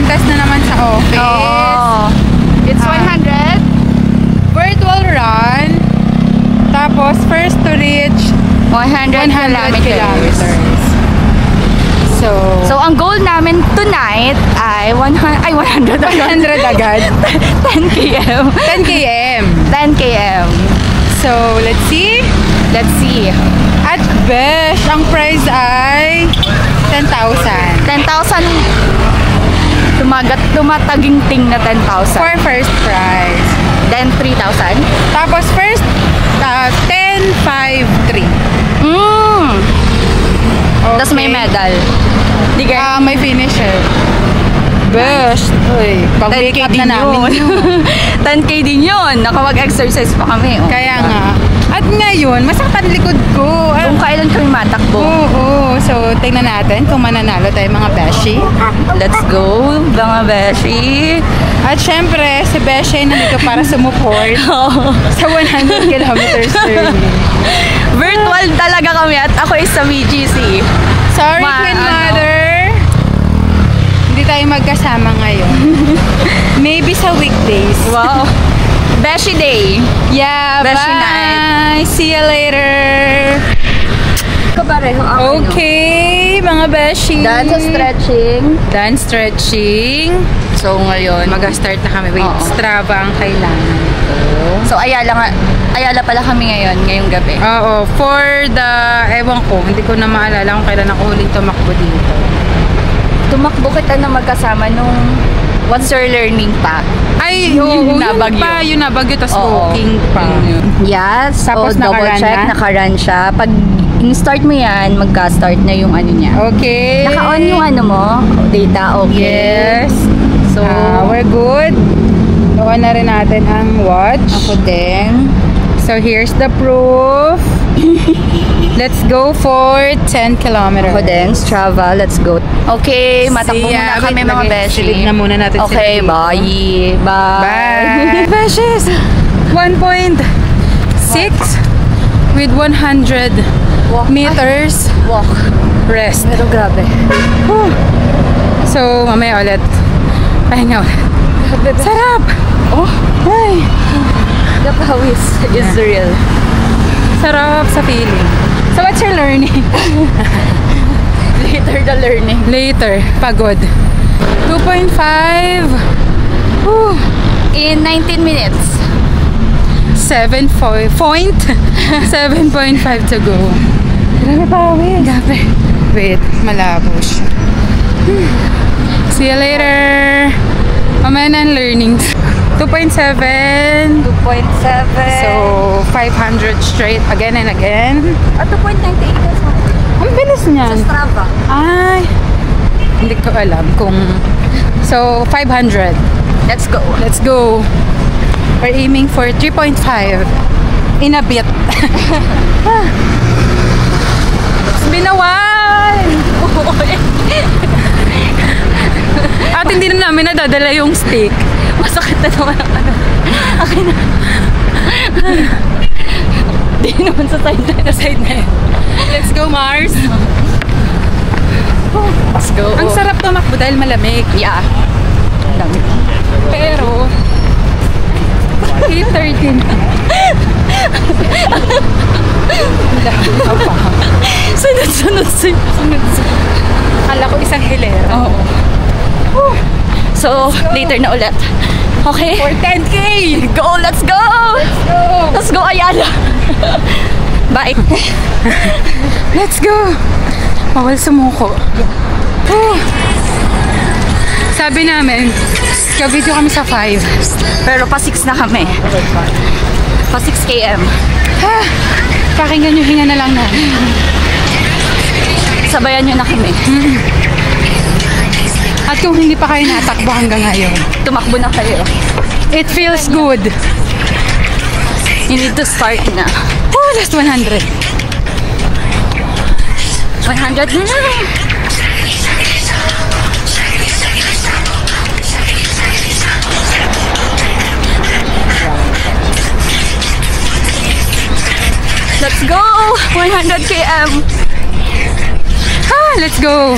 contest na naman sa office. Oo. It's 100. Virtual run. Tapos, first to reach 100 kilometers. So, ang goal namin tonight ay 100 agad. 10 km. 10 km. 10 km. So, let's see. Let's see. At best, ang prize ay 10,000. 10,000. Tumataginting na 10,000. For first prize. Then 3,000. Tapos first, 10,503. Okay. Tapos may medal. May finisher. Best. Uy, pag-wake up na namin yun. 10K din yun. Nakapag-exercise pa kami. Oh. Kaya nga. At ngayon, masaktan likod ko. Kung kailan kami matakbo. Oo. So, tingnan natin kung mananalo tayo mga beshi. Let's go, mga beshi. At syempre, si Beshi nandito para sumuport sa 100 kilometers journey. Virtual talaga kami at ako is sa VGC. Sorry, Queen Mother. Hindi tayo magkasama ngayon. Maybe sa weekdays. Wow. Beshi Day. Yeah, Beshi bye. night. See you later. Kapareho ako. Okay, mga Beshi. Dance stretching. Dance stretching. So ngayon, mag-start na kami. Wait, Strava ang kailangan ko. So Ayala pala kami ngayong gabi. Oo, for the, ewan ko, hindi ko na maalala kung kailan ako huling tumakbo dito. Tumakbo kita na magkasama nung What's Your Learning pa. Ay, yung nabagyo. Yung nabagyo, tas walking pa. Yes, tapos double check, naka-run siya. Pag in-start mo yan, magka-start na yung ano niya. Okay. Naka-on yung ano mo, data, okay. Yes. So, we're good. On na rin natin ang watch. Ako din. So, here's the proof. Let's go for 10 kilometers. Ako din, Strava, let's go. Okay, matakbo muna kami mga beshi. Silid na muna natin. Okay, bye. Bye. Beshes! 1.6 with 100 meters walk. Rest. Pero grabe. So, mamaya ulit. Pahinga ulit. Sarap! Oh, ay! The pawis is real. Sarap sa feeling. So, what's your learning? Later the learning. Later. Pagod. 2.5. In 19 minutes. 7.5 to go. Grabe pawis. Grabe. Wait, malabo siya. See you later. Mamaya na ang learnings. 2.7. 2.7. So, 500 straight again and again. At 2.98 sa Ang bilis niyan. Strava. Ay, hindi ko alam kung... So, 500. Let's go. Let's go. We're aiming for 3.5 in a bit. Binawan! At hindi na namin nadadala yung stick. Masakit na naman ang ano. Akin na. Hindi naman sa side na. Sa side na. Let's go, Mars! Let's go. Ang sarap tumakbo dahil malamig. Yeah. Ang dami. Pero, 8:13. Sunod-sunod. Akala ko isang hilera. Oo. So, later na ulit. Okay? For 10K! Go! Let's go! Let's go! Let's go, Ayala! Bye! Let's go! Bawal sumuko. Sabi namin, ka-video kami sa 5. Pero pa 6 na kami. Pa 6 km. Pakinggan yung hinga na lang namin. Sabayan nyo na kami. At kung hindi pa kayo natakbo hanggang ngayon, Tumakbo na kayo. it feels good. You need to start na. Last 100. 100 na lang. Let's go! 100 km. Let's go!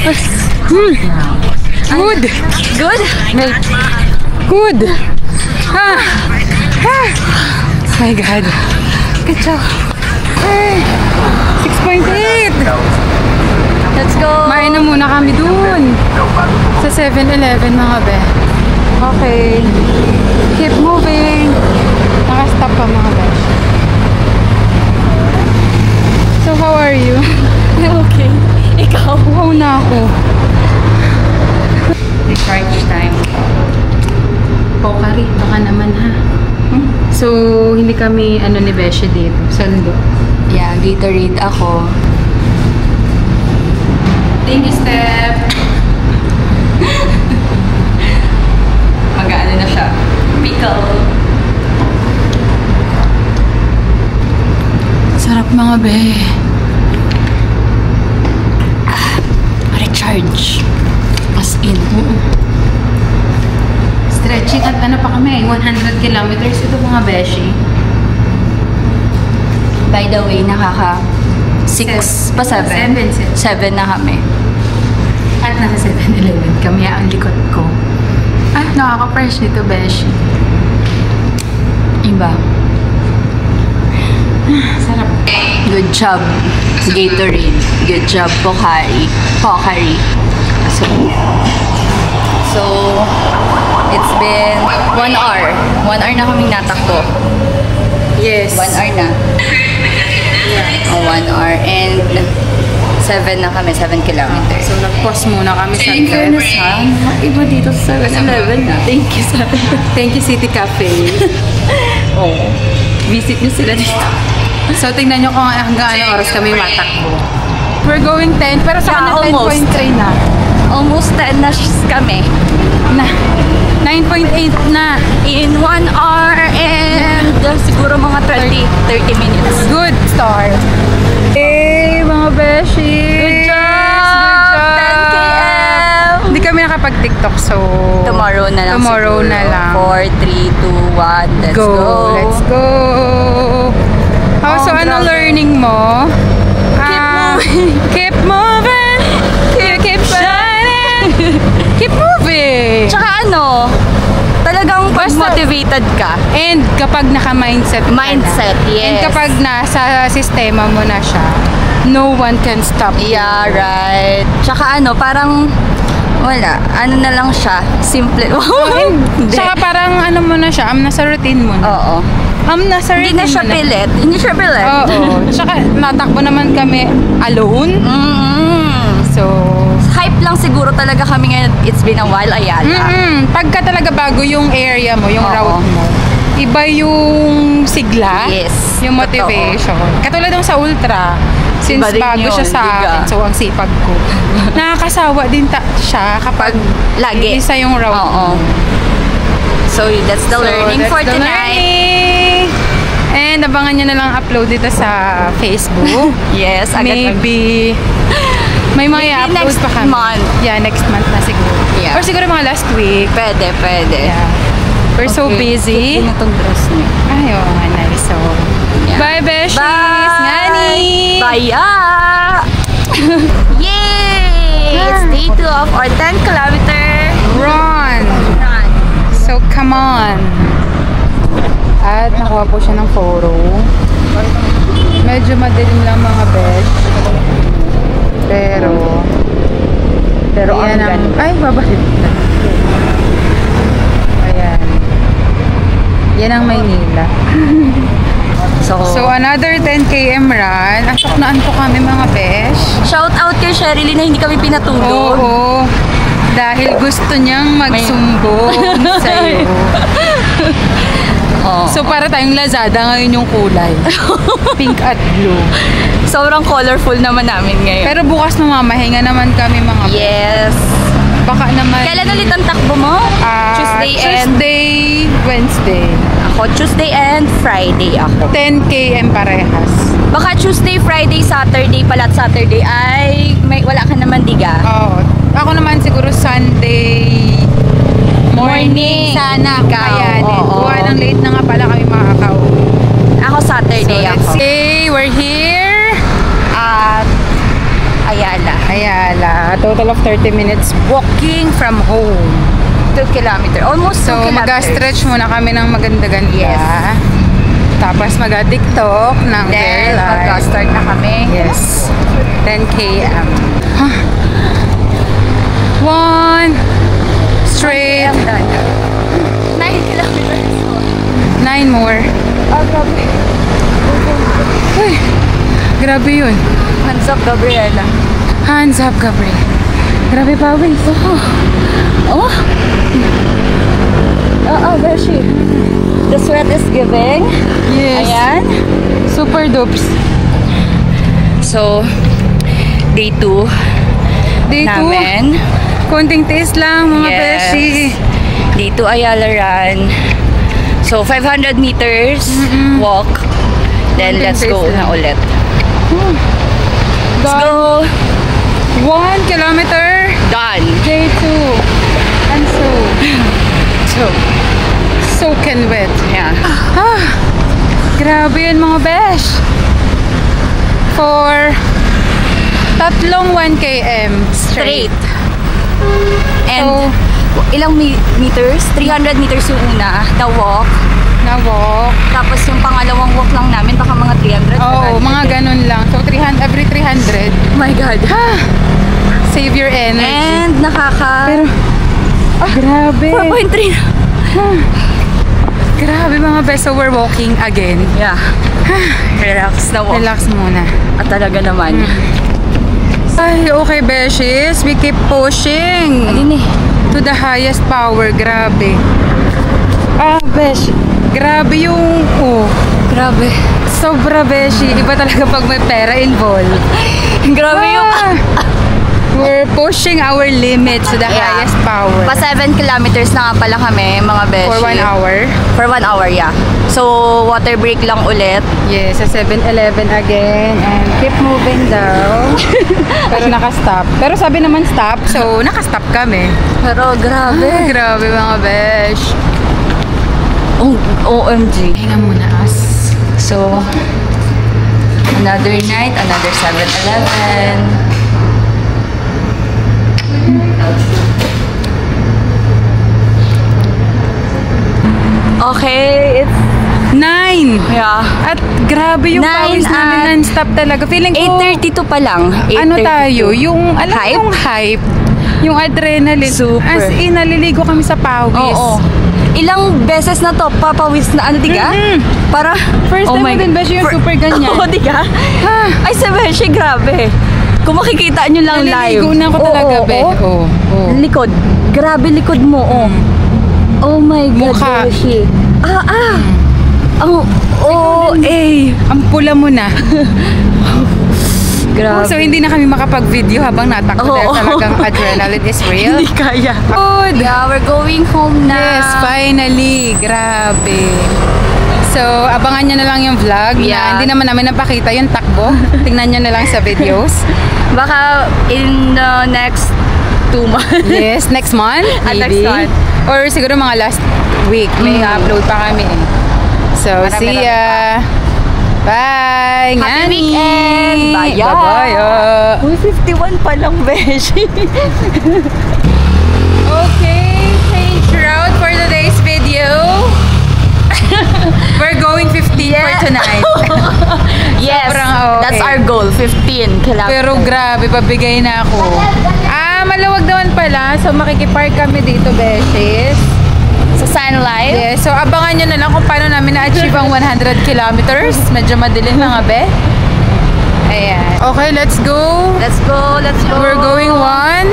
Good. Good? Wait. Good. Ah. Ah. My God. Good job. Hey. 6.8. Let's go. Main na muna kami dun. Sa 7-Eleven mga be. Okay. Keep moving. Naka-stop pa mga besh. So how are you? Okay. Ikaw? Wow na ako. Recharge time. Pokari, baka naman ha. So, hindi kami ni Beshi dito. Sando. Yeah, Gatorade ako. Thank you, Steph. Mag-ano na siya. Pickle. Sarap mga be. Recharge. As in. Stretching at pa kami, 100 kilometers ito mga beshi. By the way, nakaka 6 pa 7? 7 na kami. At nasa 7-Eleven kami, ang likod ko. At nakaka-fresh nito beshi. Iba. Sarap. Good job, Gatorade. Good job, Pocari. So, it's been 1 hour. 1 hour na kaming natakbo. Yes. 1 hour na. Oh, 1 hour. And 7 na kami, 7 kilometers. So, nag-pause muna kami sa In fairness ha, iba dito sa 7-Eleven na. Thank you sa Thank you, City Cafe. Oh, visit nyo sila dito. So, tingnan nyo kung hanggang anong oras kami matakbo. We're going 10, pero sa Yeah, kanya almost. 10.3 na. Almost 10 na kami. Na. 9.8 na. In 1 hour and siguro mga 30 minutes. Good start. Hey, mga beshi! Good job! Good job! 10 km! Hindi kami nakapag-TikTok, so... Tomorrow na lang Tomorrow siguro. na lang. 4, 3, 2, 1, let's go! Let's go! So, ano grabe. learning mo? Keep moving! Keep moving! Keep shining! Keep moving! Tsaka ano, talagang pag Basta- motivated ka. And kapag naka-mindset ka Mindset, na, yes. and kapag nasa sistema mo na siya, no one can stop you. Yeah, right. Tsaka ano, parang wala. Ano na lang siya. Simple. Hindi. Tsaka parang ano mo na siya, nasa routine mo na. Oo. Nasa Hindi routine na siya mo pilit. Hindi siya pilit. Oo. Tsaka natakbo naman kami alone. So, Hype lang siguro talaga kami ngayon. It's been a while, Ayala. pagka talaga bago yung area mo, yung Oo. route mo, iba yung sigla, Yes, yung totoo. motivation. Katulad ng sa ultra, since Iba rin bago yun, siya sa diga. akin, so ang sipag ko. Nakakasawa din siya kapag Lagi. isa yung route Oo. mo. So, that's the learning that's for the tonight. learning. And abangan nyo na lang upload dito sa Facebook. Yes, agad Maybe may mga Maybe i-upload next pa kami. month. Yeah, next month na siguro. Yeah. Or siguro mga last week. Pwede. Yeah. We're so busy. Ito na tong dress niya. Ay, oo nga, nice. So, Yeah. bye, beshies! Bye! Ngani! Bye! Yay! It's day 2 of our 10 kilometer Run! run. So, come on! At nakuha po siya ng photo. Medyo madilim lang mga besh. Pero ang yan ganda. ay, babalik na. Ayan. Yan ang Maynila. So, another 10 km run. Asok na po kami mga besh. Shout out kay Sherilyn na hindi kami pinatulog. Oo. Dahil gusto niyang magsumbong sa'yo. Oo. So, para tayong Lazada ngayon yung kulay. Pink at blue. Sobrang colorful naman namin ngayon. Pero bukas mamahinga naman kami mga besh. Yes. Baka naman... Kailan ulit ang takbo mo? Tuesday, Wednesday. Ako, Tuesday and Friday ako. 10 km parehas. Baka Tuesday, Friday, Saturday pala at Saturday ay wala ka naman diga. Oo. Ako naman siguro Sunday morning sana. Ikaw, Kaya din. oo. Buwan ng late na nga pala kami makakauwi. Ako Saturday So, let's ako. say we're here. At Ayala. Ayala. A total of 30 minutes walking from home. 2 kilometer. Almost 2 So, kilometers. mag-stretch muna kami ng maganda-ganda. Yes. Tapos mag-tiktok ng very Then, live. mag-start na kami. Yes. 10 km. 1 straight. 9 kilometers. 9 more. Oh, grabe. Uy, grabe yun. Hands up, Gabriela. Hands up, Gabriel. Grabe pawis. Oh. Beshi. The sweat is giving. Yes. Ayan. Super dopes. So, day 2 Day 2. namin. Konting taste lang, mga Yes. beshi. Day 2 Ayala Run. So, 500 meters walk. Then, Konting let's go taste na lang. ulit. Let's go. 1 kilometer. Done. Day 2. And so soaking wet. Yeah. Grabe yun, mga besh. For tatlong 1 km Straight. And, So, ilang meters? 300 meters yung una, the walk. na walk. Tapos yung pangalawang walk lang namin, baka mga 300. Oh, 400. mga ganun lang. So, 300, every 300. Oh my God. Save your energy. And Pero, grabe. 4.3 na. Grabe, mga besh. So, we're walking again. Yeah. Relax na walk. Relax muna. At talaga naman. Ay, okay, beshes. We keep pushing Alin eh. to the highest power. Grabe. Besh. Grabe yung, Grabe. sobra, beshi. Iba talaga pag may pera involved. Grabe yung... We're pushing our limits to the Yeah. highest power. Pa 7 kilometers na nga pala kami, mga beshi. For 1 hour. For 1 hour, yeah. So, water break lang ulit. Yes, sa 7-Eleven again. And keep moving down. Pero naka-stop. Pero sabi naman stop, so naka-stop kami. Pero grabe. Grabe, mga besh. Oh, OMG. Hinga muna us. So, another night, another 7-Eleven. Okay, it's 9! yeah. At grabe yung 9 pawis namin at non-stop talaga. Feeling ko, 8:32 pa lang. 8:32. ano tayo, yung, alam mo Hype? yung hype, yung adrenaline. Super. As in, naliligo kami sa pawis. Oo. Ilang beses na to, papawis na ano, diga? Para, First time mo din ba siya yung super ganyan? Oo, diga? Ay, sa beshi, grabe. Kung makikita nyo lang live. Naliligo na ako talaga, be. Oo. Likod. Grabe likod mo, oh. Oh my God, Mukha. beshi. Ang pula mo na. Grabe. So, hindi na kami makapag-video habang natakbo dahil Oo. talagang adrenaline is real. Hindi kaya. Good. Yeah, we're going home na. Yes, finally. Grabe. So, abangan nyo na lang yung vlog Yeah. na hindi naman namin napakita yung takbo. Tingnan nyo na lang sa videos. Baka in the next 2 months. Yes, next month, Next maybe. month. Or siguro mga last week. May upload pa kami. So, Marami see ya. Bye. Happy Ngani. weekend. Bye. Bye-bye. Uy, 51 pa lang, beshi. Okay, change route for today's video. We're going 15 for tonight. Yes, Sobrang okay. that's our goal, 15 kilometers. Pero grabe, pabigay na ako. Maluwag naman pala. So, makikipark kami dito, beshes. sa Sun Life. Yes, so abangan nyo na lang kung paano namin na-achieve ang 100 kilometers. Medyo madilim mga be. Ayan. Okay, let's go. Let's go, let's go. We're going one.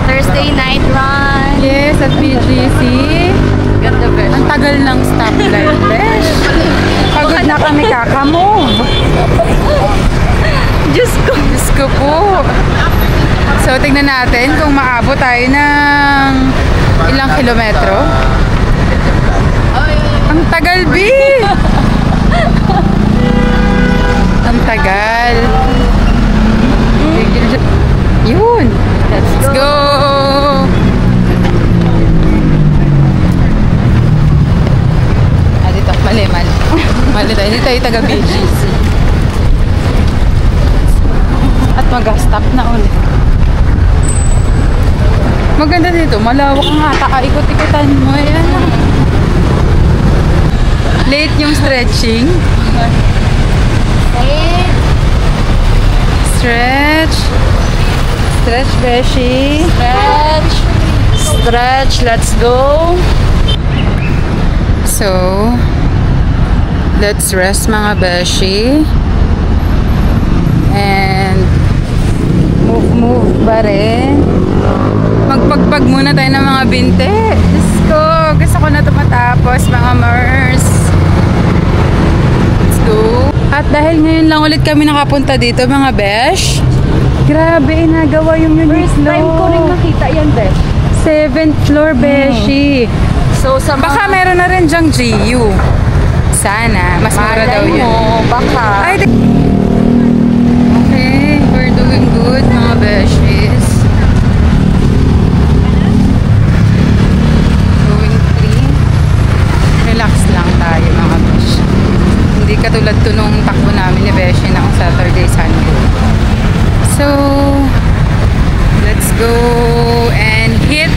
Thursday night run. Yes, at BGC. Ganda, besh. Ang tagal ng stoplight, besh. Pagod na kami kakamove. Diyos ko. Diyos ko po. So, tingnan natin kung maabot tayo ng ilang kilometro. Ang tagal, B! Ang tagal. Yun. Let's go! Dito. Mali. Mali tayo. Hindi tayo taga BGC. At mag-stop na ulit. Maganda dito. Malawak ang ata. Ikot-ikotan mo. Ayan. Late yung stretching. Stretch. Stretch, Beshi. Stretch. Stretch. Let's go. So, let's rest mga Beshi. And move ba rin? Magpagpag muna tayo ng mga binte. Diyos ko, gusto ko na ito matapos mga Mers. Let's go. At dahil ngayon lang ulit kami nakapunta dito mga Besh, grabe, nagawa yung unique First time ko rin makita yan, Besh. 7th floor, Beshi. So, sa mga... Baka meron na rin dyang GU. Sana. Mas mura daw yun. Mo, baka. Ay, okay, we're doing good mga Beshies. Going clean. Relax lang tayo mga Besh. Hindi katulad to nung takbo namin ni Beshi ng Saturday, Sunday. So, let's go and hit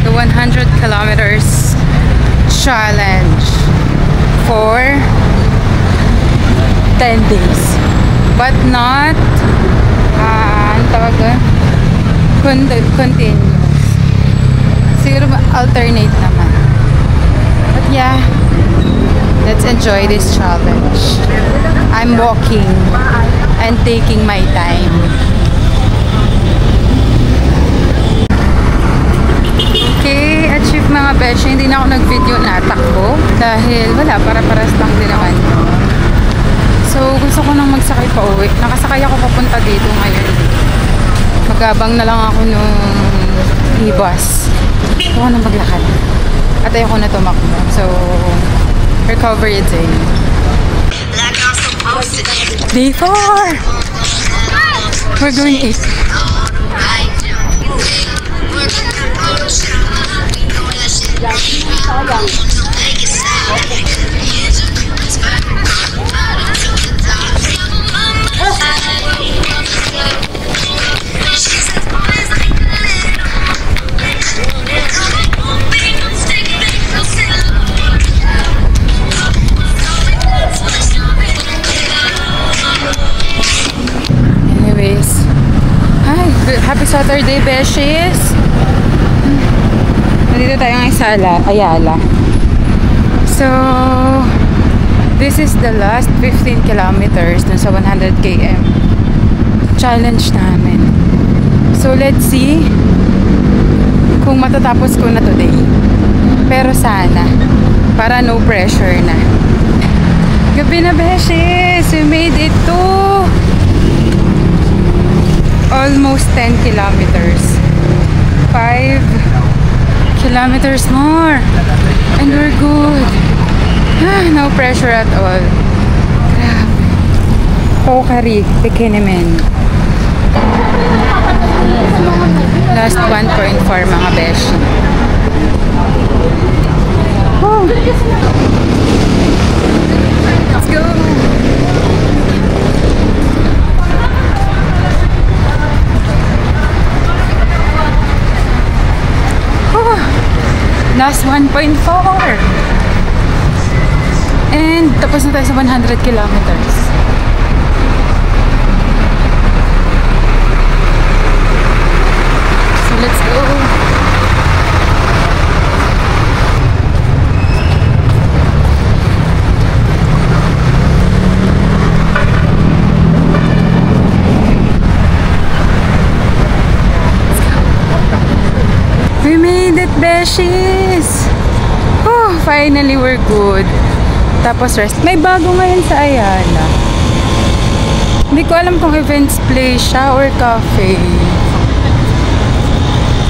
the 100 kilometers challenge for 10 days. But not ano tawag doon? Continuous. Siguro alternate naman. But yeah, let's enjoy this challenge. I'm walking and taking my time. Okay, achieve mga besh. Hindi na ako nag-video na takbo dahil wala, para-paras lang din naman. So, gusto ko nang magsakay pa uwi. Nakasakay ako papunta dito ngayon. Magabang na lang ako nung e-bus. Gusto ko nang maglakad. At ayoko na tumakbo. So, recovery day. Day 4! We're going 8. Anyways, hi, happy Saturday, Beshies. Nandito tayo ngayon sa Ayala. So, this is the last 15 kilometers dun sa 100 km challenge namin. So, let's see kung matatapos ko na today. Pero sana, para no pressure na. Gabi na, Beshies! We made it to almost 10 kilometers. 5 kilometers more. And we're good. No pressure at all. Grabe. Pokari, Pekenemen. Last 1.4 mga besh. Oh. Let's go. Last 1.4 and tapos na tayo sa 100 kilometers. So let's go. We made it, Beshies! Oh, finally, we're good. Tapos rest. May bago ngayon sa Ayala. Hindi ko alam kung events place siya or cafe.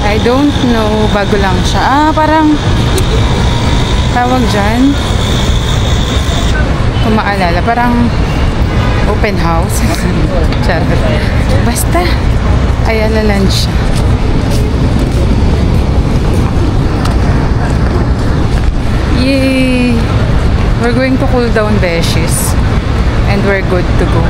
I don't know. Bago lang siya. Parang tawag dyan. Kung maalala. Parang open house. Charot. Basta. Ayala lang siya. Yay! We're going to cool down, Beshies. And we're good to go.